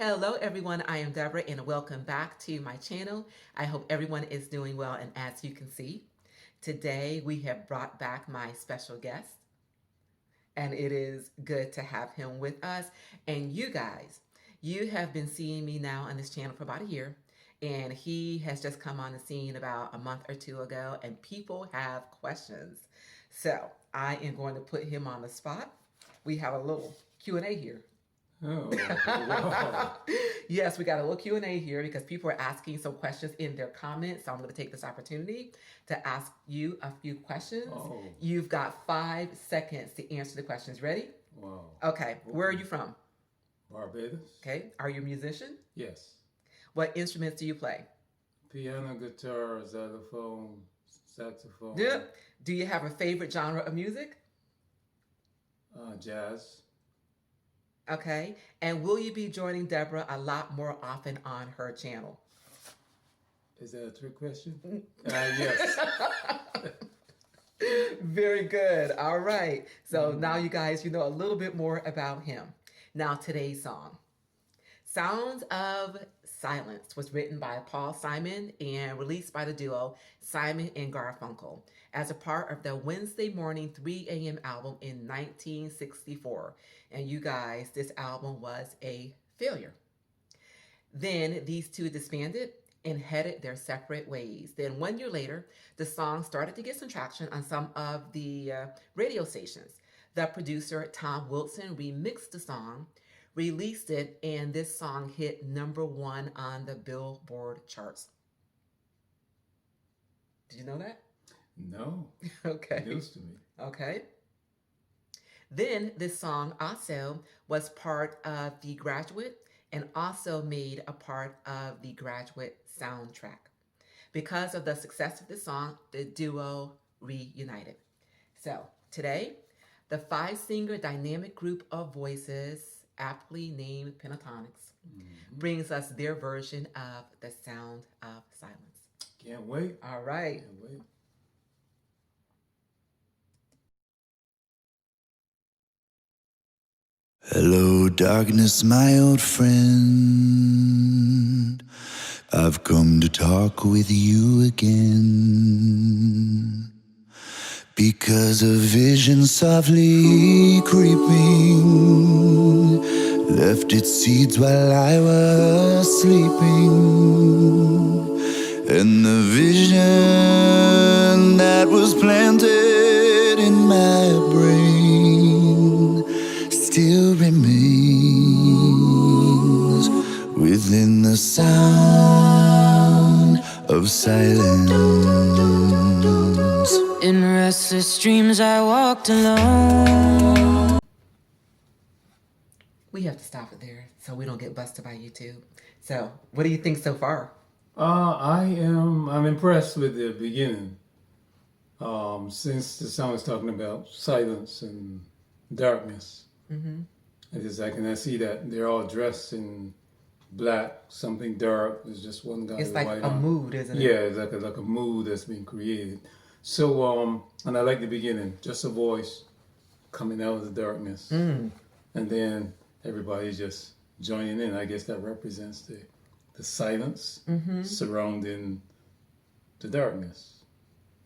Hello everyone, I am Deborah and welcome back to my channel. I hope everyone is doing well, and as you can see, today we have brought back my special guest and it is good to have him with us. And you guys, you have been seeing me now on this channel for about a year, and he has just come on the scene about a month or two ago, and people have questions. So I am going to put him on the spot. We have a little Q&A here. Oh, wow. Yes, we got a little Q&A here because people are asking some questions in their comments. So I'm going to take this opportunity to ask you a few questions. Oh. You've got 5 seconds to answer the questions. Ready? Wow. Okay. Where are you from? Barbados. Okay. Are you a musician? Yes. What instruments do you play? Piano, guitar, xylophone, saxophone. Yeah. Do you have a favorite genre of music? Jazz. Okay. And will you be joining Deborah a lot more often on her channel? Is that a trick question? Yes. Very good. All right. So now you guys, you know a little bit more about him. Now today's song. Sounds of Silence was written by Paul Simon and released by the duo Simon and Garfunkel as a part of the Wednesday Morning 3 a.m. album in 1964. And you guys, this album was a failure. Then these two disbanded and headed their separate ways. Then 1 year later, the song started to get some traction on some of the radio stations. The producer, Tom Wilson, remixed the song, released it, and this song hit #1 on the Billboard charts. Did you know that? No. Okay. News to me. Okay. Then this song also was part of The Graduate and also made a part of the Graduate soundtrack. Because of the success of this song, the duo reunited. So today, the 5-singer dynamic group of voices, aptly named Pentatonix, brings us their version of The Sound of Silence. Can't wait. All right. Can't wait. Hello, darkness, my old friend. I've come to talk with you again. Because a vision softly creeping left its seeds while I was sleeping. And the vision that was planted in my brain still remains within the sound of silence. In restless dreams I walked alone. We have to stop it there so we don't get busted by YouTube. So what do you think so far? I'm impressed with the beginning. Since the song is talking about silence and darkness. I can see that they're all dressed in black, something dark. There's just one guy. It's like white a on. mood, isn't it? Yeah, it's like a mood that's been created. So, and I like the beginning, just a voice coming out of the darkness. And then everybody's just joining in. I guess that represents the silence surrounding the darkness.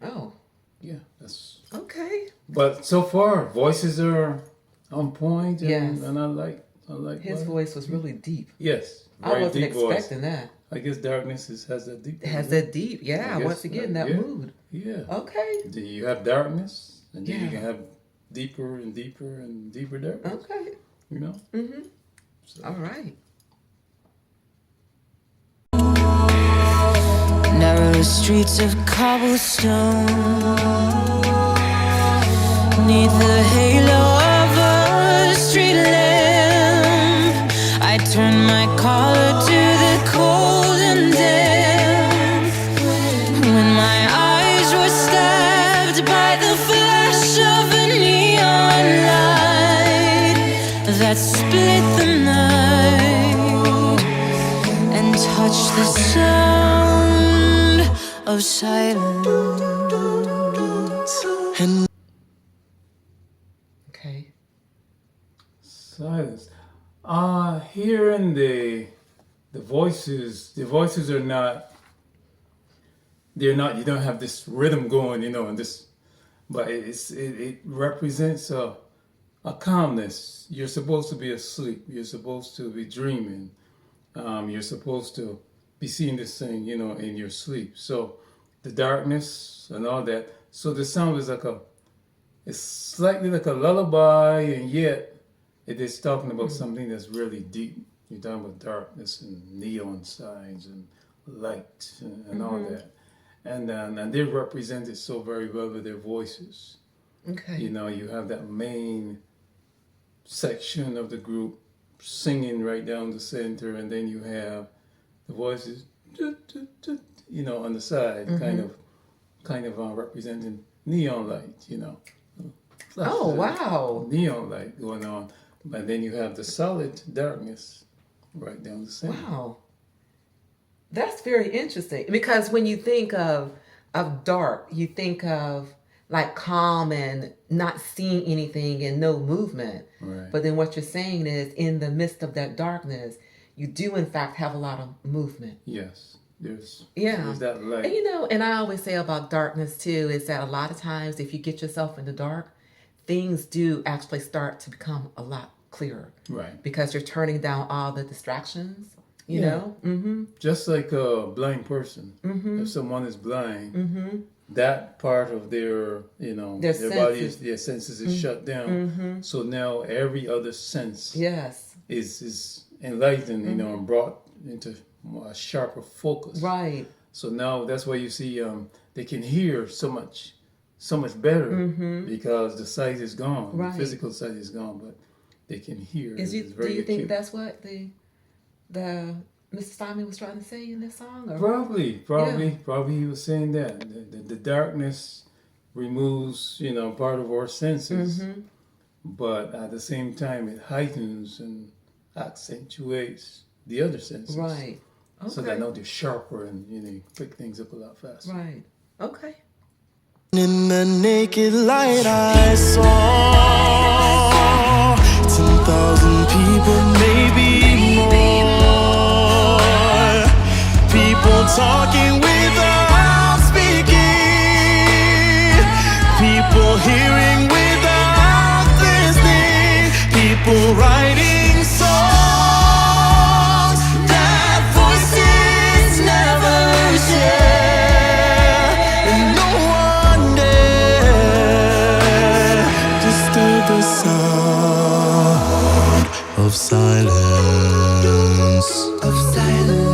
Oh. Yeah, that's... Okay. But so far, voices are on point, and, Yes. and I like His voice was really deep. Yes, I very wasn't deep voice. expecting that. I guess darkness has that deep. It has that deep, yeah. I guess, Once again, that yeah. mood. Yeah. Okay. Then you have darkness, and then Yeah. you can have deeper and deeper and deeper darkness. Okay. You know. So. All right. Narrow streets of cobblestone, neath the halo of a street lamp, I turn my collar to the cold and damp. When my eyes were stabbed by the flash of a neon light that split the night and touched the sound of silence. Okay. Silence. Hearing the voices are not. They're not. You don't have this rhythm going, and this. But it represents a calmness. You're supposed to be asleep. You're supposed to be dreaming. You're supposed to be seeing this thing, in your sleep. So the darkness and all that. So the sound is it's slightly like a lullaby, and yet it is talking about something that's really deep. You're talking about darkness and neon signs and light and all that. And they represent it so very well with their voices. Okay. You have that main section of the group singing right down the center, and then you have the voices, on the side, kind of representing neon light, Oh, wow. Neon light going on, but then you have the solid darkness right down the center. Wow. That's very interesting, because when you think of dark, you think of like calm and not seeing anything and no movement. Right. But then what you're saying is, in the midst of that darkness, you do in fact have a lot of movement. Yes, there's that light. And I always say about darkness too, is that a lot of times if you get yourself in the dark, things do actually start to become a lot clearer. Right. Because you're turning down all the distractions. You Yeah. know? Mm-hmm. Just like a blind person, if someone is blind, that part of their body, their senses is shut down. So now every other sense Yes. is enlightened, and brought into a sharper focus. Right. So now that's why you see they can hear so much better because the sight is gone, Right. the physical sight is gone, but they can hear. Do It's you very think acute. that's what the Mr. Simon was trying to say in this song? Or? Probably he was saying that the darkness removes, part of our senses, but at the same time it heightens and accentuates the other senses. Right. Okay. So that now they're sharper and you pick things up a lot faster. Right. Okay. In the naked light I saw 10,000 people, maybe more. People talking without speaking. People hearing without listening. People writing songs that voices never share. And no one dare disturb the sound of silence. Of silence.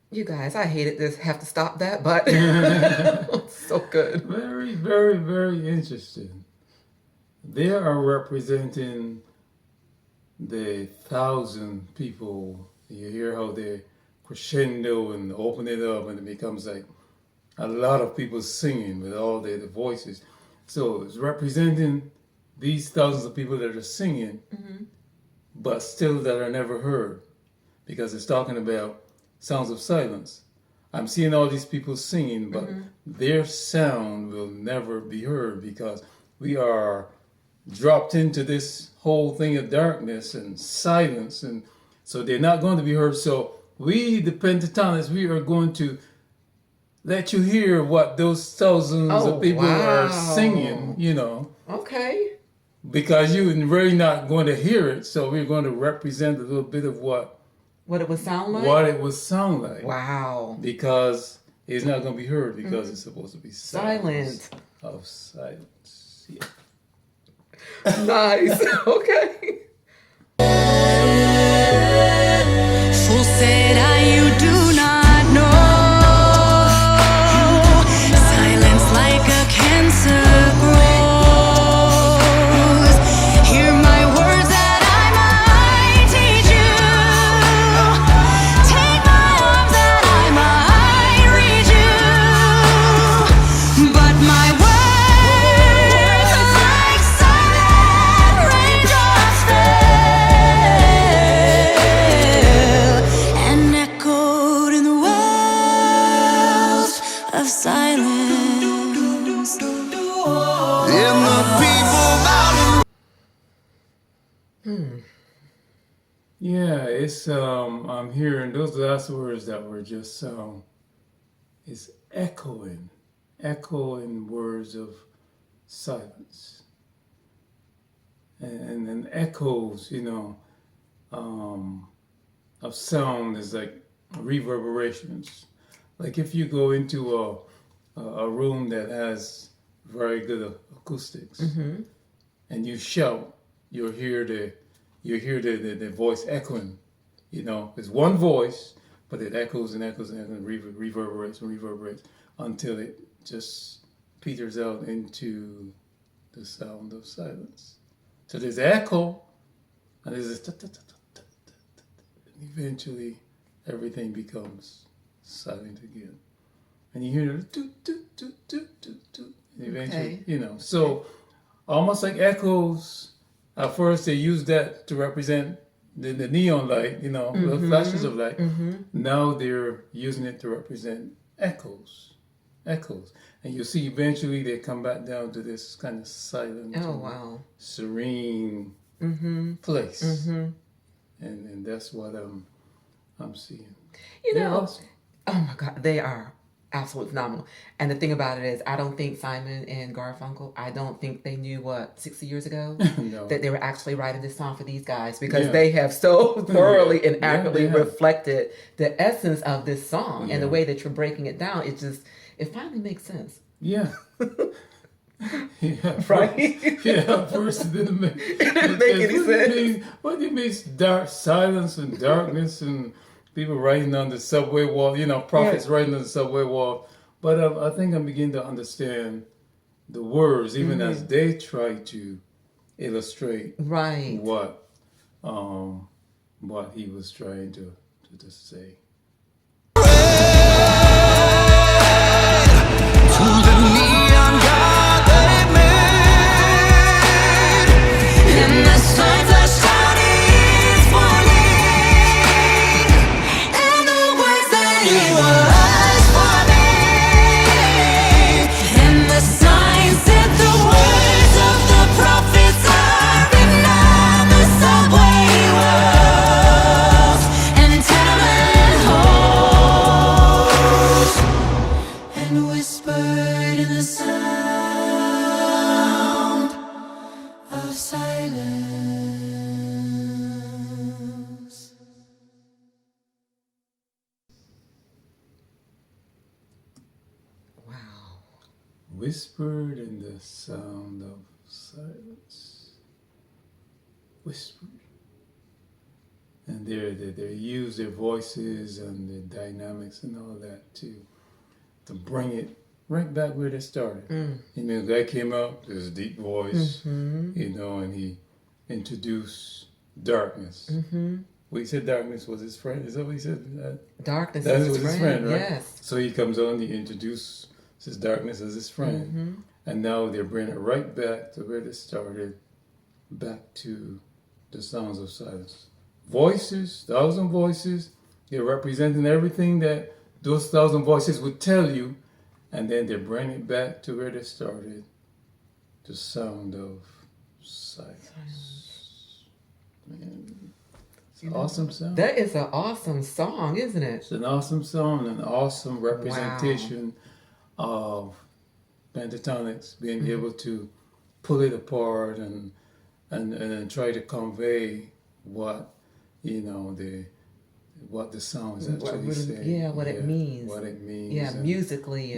You guys, I hated this. Have to stop that, but so good. Very, very, very interesting. They are representing the 1,000 people. You hear how they crescendo and open it up, and it becomes like a lot of people singing with all their voices. So it's representing these thousands of people that are singing, but still that are never heard, because it's talking about sounds of silence. I'm seeing all these people singing, but their sound will never be heard because we are dropped into this whole thing of darkness and silence, and so they're not going to be heard. So we, the Pentatonix, we are going to let you hear what those thousands of people are singing, Okay. because you're really not going to hear it. So we're going to represent a little bit of what it would sound like? What it would sound like. Wow. Because it's not going to be heard because it's supposed to be Silent. Of silence. Yeah. Nice. Okay. Fool said you do not know. Silence like a cancer grows. Hear my words that I might teach you. Take my arms that I might reach you. But my words are like silent raindrops fell and echoed in the wells of silence. And the people that Yeah, it's I'm hearing those last words that were just it's echoing words of silence, and echoes, of sound is like reverberations. Like if you go into a room that has very good acoustics, and you shout, you'll hear the voice echoing. It's one voice, but it echoes and echoes and echoes, and reverberates and reverberates until it just peters out into the sound of silence. So there's echo, and there's this and eventually everything becomes silent again. And you hear the toot, toot, toot, toot, toot, toot, and eventually, so almost like echoes. At first, they used that to represent the neon light, the flashes of light. Now they're using it to represent echoes. And you see eventually they come back down to this kind of silent, serene place. And that's what I'm seeing. They're awesome. Oh my God, they are absolutely phenomenal. And the thing about it is, I don't think Simon and Garfunkel, I don't think they knew 60 years ago No. that they were actually writing this song for these guys, because they have so thoroughly and accurately reflected the essence of this song and the way that you're breaking it down. It finally makes sense. Yeah. Yeah, Right? First it didn't make any sense. What do you mean dark silence and darkness and people writing on the subway wall, prophets writing on the subway wall. But I think I'm beginning to understand the words, even as they try to illustrate what he was trying to say. To the neon god they made, and the signs are shouting warning, and the words that he was forming, and the signs that the words of the prophets are written on the subway walls and tenement halls, and whispered in the sound of silence. Wow. Whispered in the sound of silence. Whispered. And they use their voices and the dynamics and all that to bring it right back where they started. The guy came out, there's a deep voice, and he introduced darkness. Well, he said darkness was his friend. Is that what he said? Darkness That is was his friend, right? Yes. So he comes on, he introduces darkness as his friend. And now they're bringing it right back to where they started, back to the sounds of silence. Voices, 1,000 voices, they're representing everything that those 1,000 voices would tell you, and then they're bringing it back to where they started, the sound of silence. Man, it's an awesome sound. That is an awesome song, isn't it? It's an awesome song, an awesome representation of Pentatonix, being able to pull it apart and try to convey what what the song is actually saying. Yeah, what it means. What it means. Yeah, musically.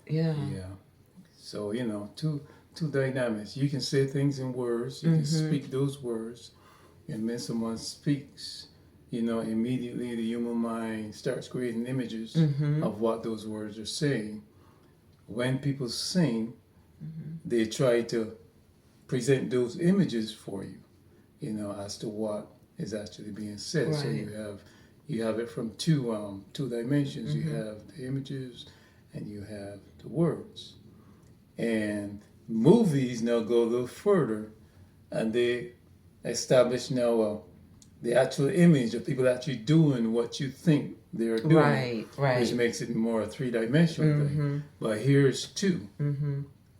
Yeah. So, two dynamics. You can say things in words. You can speak those words. And when someone speaks, immediately the human mind starts creating images of what those words are saying. When people sing, they try to present those images for you, as to what is actually being said. Right. So you have it from two dimensions. You have the images and you have the words. And movies now go a little further, and they establish now the actual image of people actually doing what you think they're doing, right, which makes it more a three-dimensional thing. But here's two,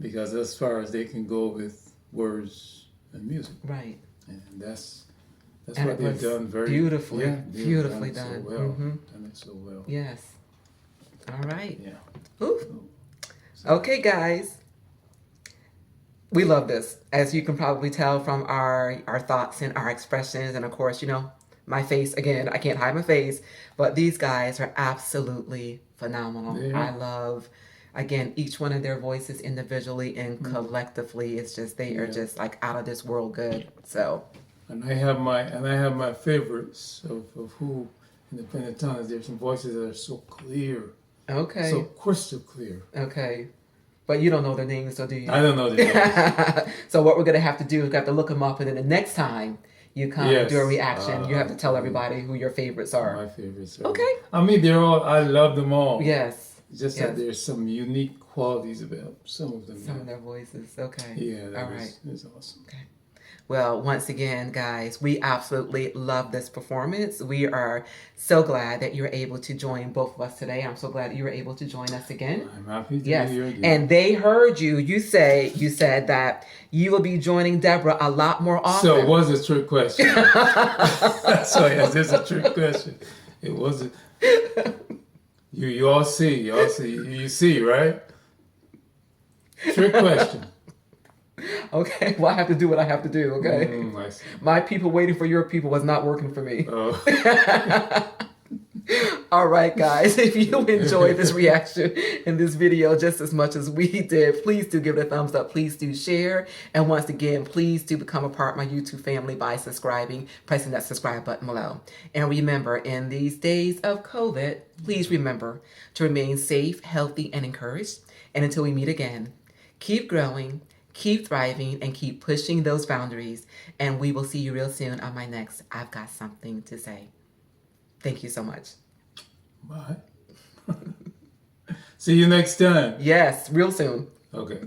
because as far as they can go with words and music, Right. and that's That's And what it they've was done very beautifully, they've beautifully done it done. so well. Mhm. Done it so well. Yes. All right. Yeah. Ooh. Okay, guys. We love this, as you can probably tell from our thoughts and our expressions, and of course, my face again. I can't hide my face, but these guys are absolutely phenomenal. Yeah. I love, again, each one of their voices individually and collectively. It's just they are just like out of this world good. So. And I have my favorites of who in the Pentatonix. There's some voices that are so clear, Okay. so crystal clear. Okay. But you don't know their names, so do you? I don't know the names. So what we're gonna have to do is we have to look them up, and then the next time you come and do a reaction, you have to tell everybody who your favorites are. My favorites. Are, Okay. I mean, I love them all. Yes. It's just that there's some unique qualities about some of them. Some of their voices. Okay. Yeah, that All right. is awesome. Okay. Well, once again, guys, we absolutely love this performance. We are so glad that you were able to join both of us today. I'm so glad that you were able to join us again. I'm happy to Yes. be here again. And they heard you. You said that you will be joining Deborah a lot more often. So it was a trick question. Sorry, is this a trick question? It wasn't. You all see, you see, right? Trick question. Okay, well, I have to do what I have to do, okay? I see. My people waiting for your people was not working for me. Oh. All right, guys, if you enjoyed this reaction in this video just as much as we did, please do give it a thumbs up. Please do share. And once again, please do become a part of my YouTube family by subscribing, pressing that subscribe button below. And remember, in these days of COVID, please remember to remain safe, healthy, and encouraged. And until we meet again, keep growing, keep thriving, and keep pushing those boundaries. And we will see you real soon on my next I've Got Something to Say. Thank you so much. Bye. See you next time. Yes, real soon. Okay.